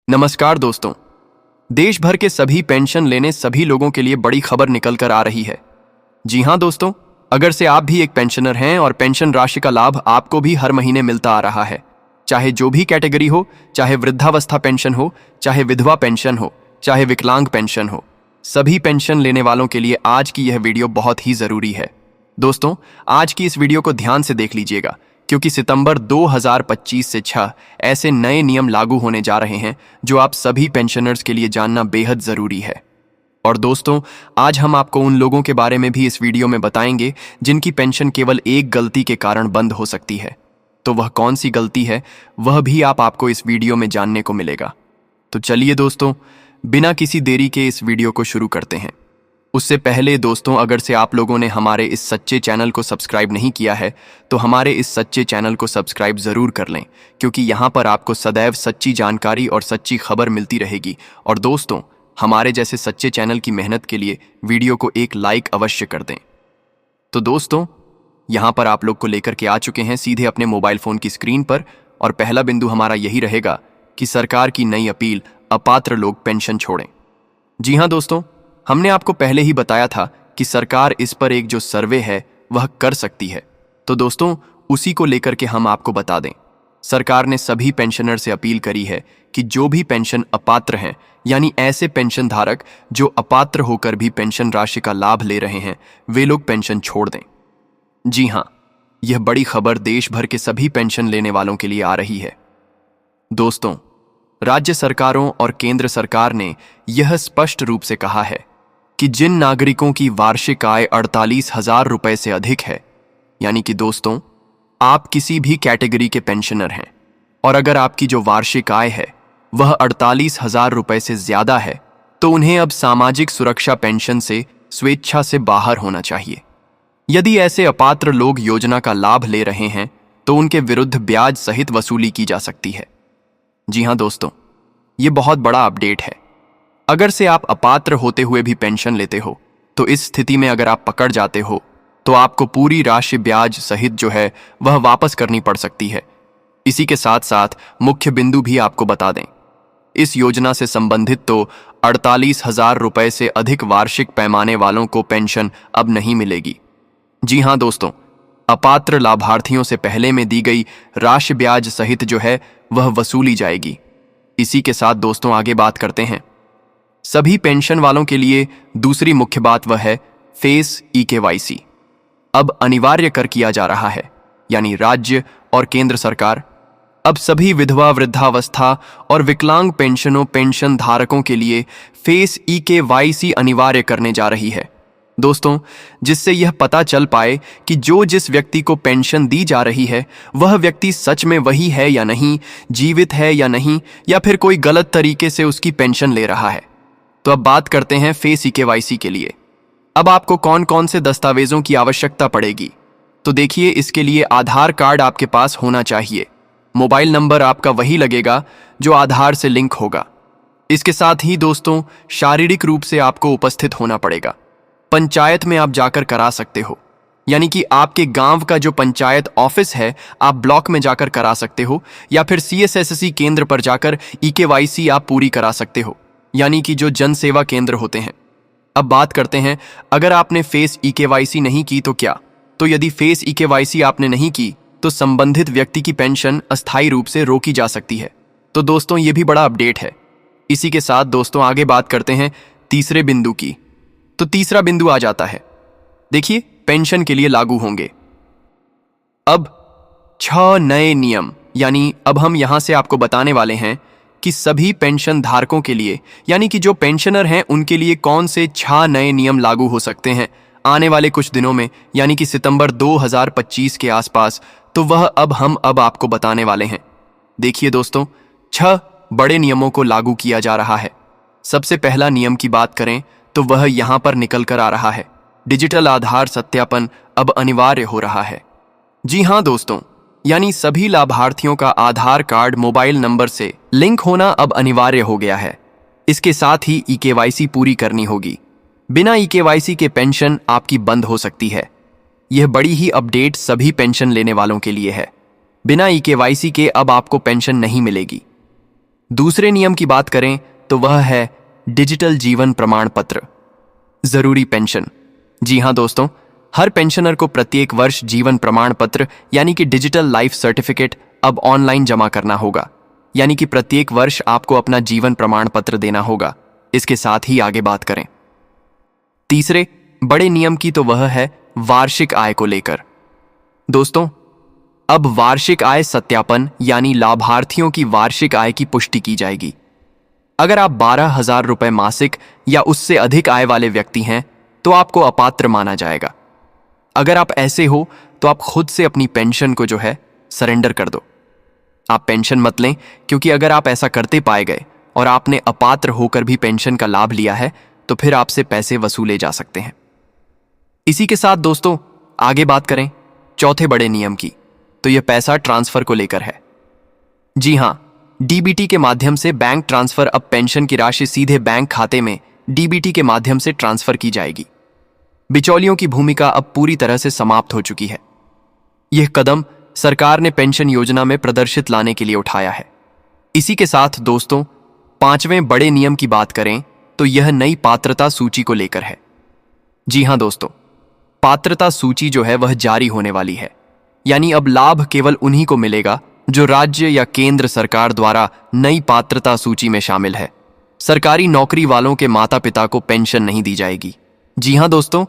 नमस्कार दोस्तों। देश भर के सभी पेंशन लेने सभी लोगों के लिए बड़ी खबर निकल कर आ रही है। जी हां दोस्तों, अगर से आप भी एक पेंशनर हैं और पेंशन राशि का लाभ आपको भी हर महीने मिलता आ रहा है, चाहे जो भी कैटेगरी हो, चाहे वृद्धावस्था पेंशन हो, चाहे विधवा पेंशन हो, चाहे विकलांग पेंशन हो, सभी पेंशन लेने वालों के लिए आज की यह वीडियो बहुत ही जरूरी है। दोस्तों, आज की इस वीडियो को ध्यान से देख लीजिएगा, क्योंकि सितंबर 2025 से 6 ऐसे नए नियम लागू होने जा रहे हैं जो आप सभी पेंशनर्स के लिए जानना बेहद जरूरी है। और दोस्तों, आज हम आपको उन लोगों के बारे में भी इस वीडियो में बताएंगे जिनकी पेंशन केवल एक गलती के कारण बंद हो सकती है। तो वह कौन सी गलती है, वह भी आपको इस वीडियो में जानने को मिलेगा। तो चलिए दोस्तों, बिना किसी देरी के इस वीडियो को शुरू करते हैं। उससे पहले दोस्तों, अगर से आप लोगों ने हमारे इस सच्चे चैनल को सब्सक्राइब नहीं किया है तो हमारे इस सच्चे चैनल को सब्सक्राइब जरूर कर लें, क्योंकि यहाँ पर आपको सदैव सच्ची जानकारी और सच्ची खबर मिलती रहेगी। और दोस्तों, हमारे जैसे सच्चे चैनल की मेहनत के लिए वीडियो को एक लाइक अवश्य कर दें। तो दोस्तों, यहाँ पर आप लोग को लेकर के आ चुके हैं सीधे अपने मोबाइल फोन की स्क्रीन पर, और पहला बिंदु हमारा यही रहेगा कि सरकार की नई अपील, अपात्र लोग पेंशन छोड़ें। जी हाँ दोस्तों, हमने आपको पहले ही बताया था कि सरकार इस पर एक जो सर्वे है वह कर सकती है। तो दोस्तों, उसी को लेकर के हम आपको बता दें, सरकार ने सभी पेंशनर से अपील करी है कि जो भी पेंशन अपात्र हैं, यानी ऐसे पेंशन धारक जो अपात्र होकर भी पेंशन राशि का लाभ ले रहे हैं, वे लोग पेंशन छोड़ दें। जी हाँ, यह बड़ी खबर देश भर के सभी पेंशन लेने वालों के लिए आ रही है। दोस्तों, राज्य सरकारों और केंद्र सरकार ने यह स्पष्ट रूप से कहा है कि जिन नागरिकों की वार्षिक आय 48,000 रुपए से अधिक है, यानी कि दोस्तों, आप किसी भी कैटेगरी के पेंशनर हैं और अगर आपकी जो वार्षिक आय है वह 48,000 रुपए से ज्यादा है, तो उन्हें अब सामाजिक सुरक्षा पेंशन से स्वेच्छा से बाहर होना चाहिए। यदि ऐसे अपात्र लोग योजना का लाभ ले रहे हैं तो उनके विरुद्ध ब्याज सहित वसूली की जा सकती है। जी हां दोस्तों, ये बहुत बड़ा अपडेट है। अगर से आप अपात्र होते हुए भी पेंशन लेते हो, तो इस स्थिति में अगर आप पकड़ जाते हो तो आपको पूरी राशि ब्याज सहित जो है वह वापस करनी पड़ सकती है। इसी के साथ साथ मुख्य बिंदु भी आपको बता दें, इस योजना से संबंधित तो 48,000 रुपए से अधिक वार्षिक पैमाने वालों को पेंशन अब नहीं मिलेगी। जी हां दोस्तों, अपात्र लाभार्थियों से पहले में दी गई राशि ब्याज सहित जो है वह वसूली जाएगी। इसी के साथ दोस्तों, आगे बात करते हैं। सभी पेंशन वालों के लिए दूसरी मुख्य बात वह है फेस ई-केवाईसी अब अनिवार्य कर किया जा रहा है, यानी राज्य और केंद्र सरकार अब सभी विधवा, वृद्धावस्था और विकलांग पेंशन धारकों के लिए फेस ई-केवाईसी अनिवार्य करने जा रही है दोस्तों, जिससे यह पता चल पाए कि जो जिस व्यक्ति को पेंशन दी जा रही है वह व्यक्ति सच में वही है या नहीं, जीवित है या नहीं, या फिर कोई गलत तरीके से उसकी पेंशन ले रहा है। तो अब बात करते हैं फेस ई-केवाईसी के लिए अब आपको कौन कौन से दस्तावेजों की आवश्यकता पड़ेगी। तो देखिए, इसके लिए आधार कार्ड आपके पास होना चाहिए। मोबाइल नंबर आपका वही लगेगा जो आधार से लिंक होगा। इसके साथ ही दोस्तों, शारीरिक रूप से आपको उपस्थित होना पड़ेगा। पंचायत में आप जाकर करा सकते हो, यानी कि आपके गांव का जो पंचायत ऑफिस है आप ब्लॉक में जाकर करा सकते हो, या फिर CSSC केंद्र पर जाकर ई-केवाईसी आप पूरी करा सकते हो, यानी कि जो जन सेवा केंद्र होते हैं। अब बात करते हैं, अगर आपने फेस ई-केवाईसी नहीं की तो क्या। तो यदि फेस ई-केवाईसी आपने नहीं की तो संबंधित व्यक्ति की पेंशन अस्थायी रूप से रोकी जा सकती है। तो दोस्तों, ये भी बड़ा अपडेट है। इसी के साथ दोस्तों, आगे बात करते हैं तीसरे बिंदु की। तो तीसरा बिंदु आ जाता है, देखिए, पेंशन के लिए लागू होंगे अब 6 नए नियम, यानी अब हम यहां से आपको बताने वाले हैं कि सभी पेंशन धारकों के लिए, यानी कि जो पेंशनर हैं उनके लिए कौन से 6 नए नियम लागू हो सकते हैं आने वाले कुछ दिनों में, यानी कि सितंबर 2025 के आसपास। तो वह अब आपको बताने वाले हैं। देखिए दोस्तों, 6 बड़े नियमों को लागू किया जा रहा है। सबसे पहला नियम की बात करें तो वह यहां पर निकल कर आ रहा है, डिजिटल आधार सत्यापन अब अनिवार्य हो रहा है। जी हां दोस्तों, यानी सभी लाभार्थियों का आधार कार्ड मोबाइल नंबर से लिंक होना अब अनिवार्य हो गया है। इसके साथ ही ई-केवाईसी पूरी करनी होगी। बिना ई-केवाईसी के पेंशन आपकी बंद हो सकती है। यह बड़ी ही अपडेट सभी पेंशन लेने वालों के लिए है। बिना ई-केवाईसी के अब आपको पेंशन नहीं मिलेगी। दूसरे नियम की बात करें तो वह है डिजिटल जीवन प्रमाण पत्र, जरूरी पेंशन। जी हां दोस्तों, हर पेंशनर को प्रत्येक वर्ष जीवन प्रमाण पत्र यानी कि डिजिटल लाइफ सर्टिफिकेट अब ऑनलाइन जमा करना होगा। यानी कि प्रत्येक वर्ष आपको अपना जीवन प्रमाण पत्र देना होगा। इसके साथ ही आगे बात करें तीसरे बड़े नियम की, तो वह है वार्षिक आय को लेकर। दोस्तों, अब वार्षिक आय सत्यापन यानी लाभार्थियों की वार्षिक आय की पुष्टि की जाएगी। अगर आप 12,000 रुपए मासिक या उससे अधिक आय वाले व्यक्ति हैं तो आपको अपात्र माना जाएगा। अगर आप ऐसे हो तो आप खुद से अपनी पेंशन को जो है सरेंडर कर दो। आप पेंशन मत लें, क्योंकि अगर आप ऐसा करते पाए गए और आपने अपात्र होकर भी पेंशन का लाभ लिया है तो फिर आपसे पैसे वसूले जा सकते हैं। इसी के साथ दोस्तों आगे बात करें चौथे बड़े नियम की, तो यह पैसा ट्रांसफर को लेकर है। जी हां, डीबीटी के माध्यम से बैंक ट्रांसफर, अब पेंशन की राशि सीधे बैंक खाते में डीबीटी के माध्यम से ट्रांसफर की जाएगी। बिचौलियों की भूमिका अब पूरी तरह से समाप्त हो चुकी है। यह कदम सरकार ने पेंशन योजना में प्रदर्शित लाने के लिए उठाया है। इसी के साथ दोस्तों पांचवें बड़े नियम की बात करें तो यह नई पात्रता सूची को लेकर है। जी हां दोस्तों, पात्रता सूची जो है वह जारी होने वाली है। यानी अब लाभ केवल उन्हीं को मिलेगा जो राज्य या केंद्र सरकार द्वारा नई पात्रता सूची में शामिल है। सरकारी नौकरी वालों के माता पिता को पेंशन नहीं दी जाएगी। जी हां दोस्तों,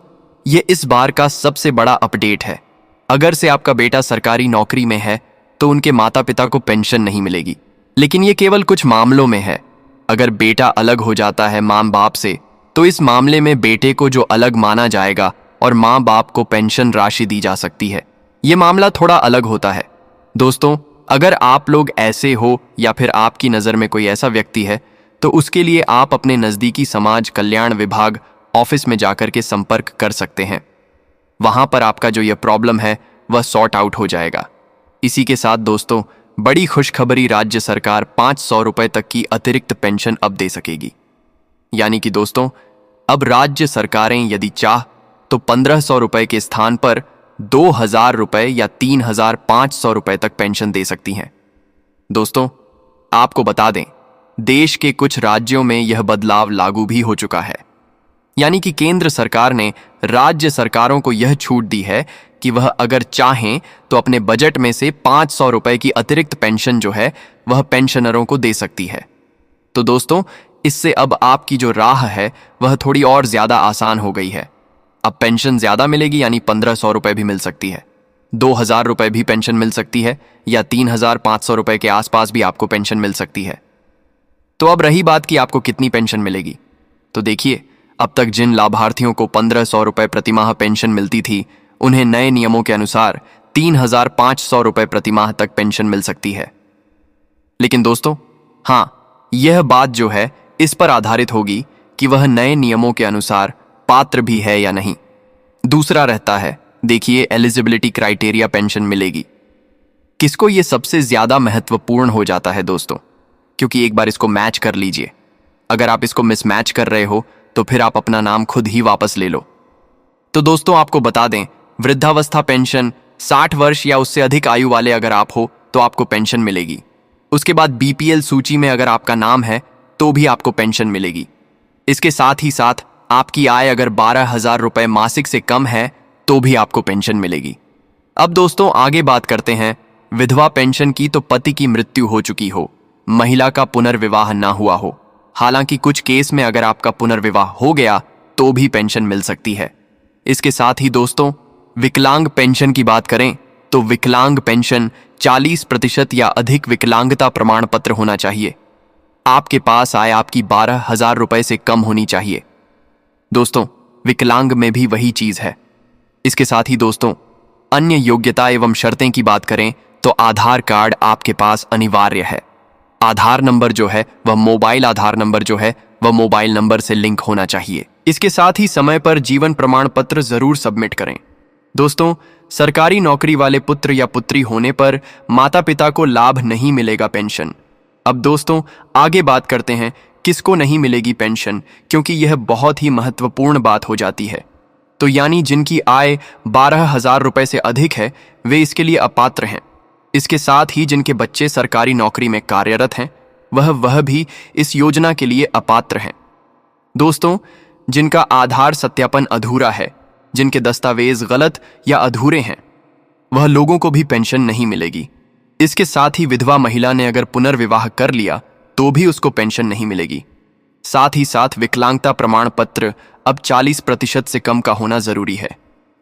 यह इस बार का सबसे बड़ा अपडेट है। अगर से आपका बेटा सरकारी नौकरी में है तो उनके माता पिता को पेंशन नहीं मिलेगी। लेकिन यह केवल कुछ मामलों में है। अगर बेटा अलग हो जाता है माँ बाप से तो इस मामले में बेटे को जो अलग माना जाएगा और माँ बाप को पेंशन राशि दी जा सकती है। यह मामला थोड़ा अलग होता है। दोस्तों, अगर आप लोग ऐसे हो या फिर आपकी नज़र में कोई ऐसा व्यक्ति है तो उसके लिए आप अपने नज़दीकी समाज कल्याण विभाग ऑफिस में जाकर के संपर्क कर सकते हैं। वहां पर आपका जो यह प्रॉब्लम है वह सॉर्ट आउट हो जाएगा। इसी के साथ दोस्तों बड़ी खुशखबरी, राज्य सरकार 500 रुपए तक की अतिरिक्त पेंशन अब दे सकेगी। यानी कि दोस्तों अब राज्य सरकारें यदि चाह तो 1500 रुपए के स्थान पर 2000 रुपए या 3500 रुपए तक पेंशन दे सकती हैं। दोस्तों आपको बता दें, देश के कुछ राज्यों में यह बदलाव लागू भी हो चुका है। यानी कि केंद्र सरकार ने राज्य सरकारों को यह छूट दी है कि वह अगर चाहें तो अपने बजट में से 500 रुपए की अतिरिक्त पेंशन जो है वह पेंशनरों को दे सकती है। तो दोस्तों इससे अब आपकी जो राह है वह थोड़ी और ज्यादा आसान हो गई है। अब पेंशन ज्यादा मिलेगी, यानी 1500 रुपए भी मिल सकती है, 2000 रुपए भी पेंशन मिल सकती है, या 3500 रुपए के आसपास भी आपको पेंशन मिल सकती है। तो अब रही बात कि आपको कितनी पेंशन मिलेगी, तो देखिए अब तक जिन लाभार्थियों को 1500 रुपए प्रतिमाह पेंशन मिलती थी उन्हें नए नियमों के अनुसार 3500 रुपए प्रतिमाह तक पेंशन मिल सकती है। लेकिन दोस्तों हां, यह बात जो है इस पर आधारित होगी कि वह नए नियमों के अनुसार पात्र भी है या नहीं। दूसरा रहता है, देखिए एलिजिबिलिटी क्राइटेरिया पेंशन मिलेगी किसको, यह सबसे ज्यादा महत्वपूर्ण हो जाता है दोस्तों, क्योंकि एक बार इसको मैच कर लीजिए। अगर आप इसको मिसमैच कर रहे हो तो फिर आप अपना नाम खुद ही वापस ले लो। तो दोस्तों आपको बता दें, वृद्धावस्था पेंशन 60 वर्ष या उससे अधिक आयु वाले अगर आप हो तो आपको पेंशन मिलेगी। उसके बाद बीपीएल सूची में अगर आपका नाम है तो भी आपको पेंशन मिलेगी। इसके साथ ही साथ आपकी आय अगर 12,000 रुपए मासिक से कम है तो भी आपको पेंशन मिलेगी। अब दोस्तों आगे बात करते हैं विधवा पेंशन की। तो पति की मृत्यु हो चुकी हो, महिला का पुनर्विवाह ना हुआ हो, हालांकि कुछ केस में अगर आपका पुनर्विवाह हो गया तो भी पेंशन मिल सकती है। इसके साथ ही दोस्तों विकलांग पेंशन की बात करें तो विकलांग पेंशन 40% या अधिक विकलांगता प्रमाण पत्र होना चाहिए। आपके पास आय आपकी 12,000 रुपए से कम होनी चाहिए। दोस्तों विकलांग में भी वही चीज है। इसके साथ ही दोस्तों अन्य योग्यता एवं शर्तें की बात करें तो आधार कार्ड आपके पास अनिवार्य है। आधार नंबर जो है वह मोबाइल आधार नंबर जो है वह मोबाइल नंबर से लिंक होना चाहिए। इसके साथ ही समय पर जीवन प्रमाण पत्र जरूर सबमिट करें। दोस्तों सरकारी नौकरी वाले पुत्र या पुत्री होने पर माता पिता को लाभ नहीं मिलेगा पेंशन। अब दोस्तों आगे बात करते हैं किसको नहीं मिलेगी पेंशन, क्योंकि यह बहुत ही महत्वपूर्ण बात हो जाती है। तो यानी जिनकी आय 12,000 रुपए से अधिक है वे इसके लिए अपात्र हैं। इसके साथ ही जिनके बच्चे सरकारी नौकरी में कार्यरत हैं वह भी इस योजना के लिए अपात्र हैं। दोस्तों, जिनका आधार सत्यापन अधूरा है, जिनके दस्तावेज गलत या अधूरे हैं, वह लोगों को भी पेंशन नहीं मिलेगी। इसके साथ ही विधवा महिला ने अगर पुनर्विवाह कर लिया तो भी उसको पेंशन नहीं मिलेगी। साथ ही साथ विकलांगता प्रमाण पत्र अब 40% से कम का होना जरूरी है।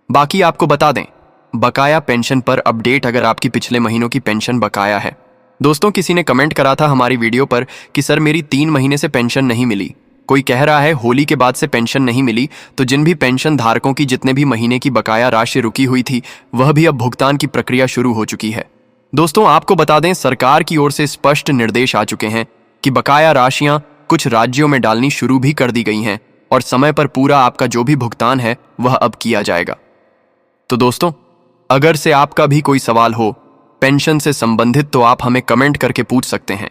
बाकी आपको बता दें, बकाया पेंशन पर अपडेट, अगर आपकी पिछले महीनों की पेंशन बकाया है। दोस्तों, किसी ने कमेंट करा था हमारी वीडियो पर कि सर मेरी 3 महीने से पेंशन नहीं मिली। कोई कह रहा है होली के बाद से पेंशन नहीं मिली, तो जिन भी पेंशन धारकों की जितने भी महीने की बकाया राशि रुकी हुई थी, वह भी अब भुगतान की प्रक्रिया शुरू हो चुकी है। दोस्तों, आपको बता दें, सरकार की ओर से स्पष्ट निर्देश आ चुके हैं कि बकाया राशियां कुछ राज्यों में डालनी शुरू भी कर दी गई हैं और समय पर पूरा आपका जो भी भुगतान है वह अब किया जाएगा। तो दोस्तों, अगर से आपका भी कोई सवाल हो पेंशन से संबंधित, तो आप हमें कमेंट करके पूछ सकते हैं।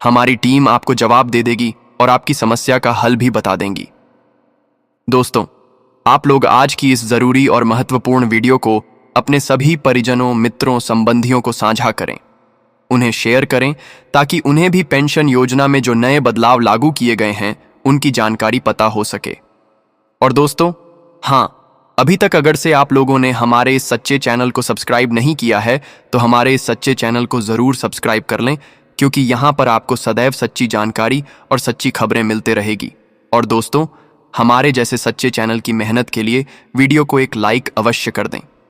हमारी टीम आपको जवाब दे देगी और आपकी समस्या का हल भी बता देंगी। दोस्तों, आप लोग आज की इस जरूरी और महत्वपूर्ण वीडियो को अपने सभी परिजनों, मित्रों, संबंधियों को साझा करें, उन्हें शेयर करें, ताकि उन्हें भी पेंशन योजना में जो नए बदलाव लागू किए गए हैं उनकी जानकारी पता हो सके। और दोस्तों, हाँ, अभी तक अगर से आप लोगों ने हमारे इस सच्चे चैनल को सब्सक्राइब नहीं किया है तो हमारे इस सच्चे चैनल को जरूर सब्सक्राइब कर लें, क्योंकि यहाँ पर आपको सदैव सच्ची जानकारी और सच्ची खबरें मिलते रहेगी। और दोस्तों, हमारे जैसे सच्चे चैनल की मेहनत के लिए वीडियो को एक लाइक अवश्य कर दें।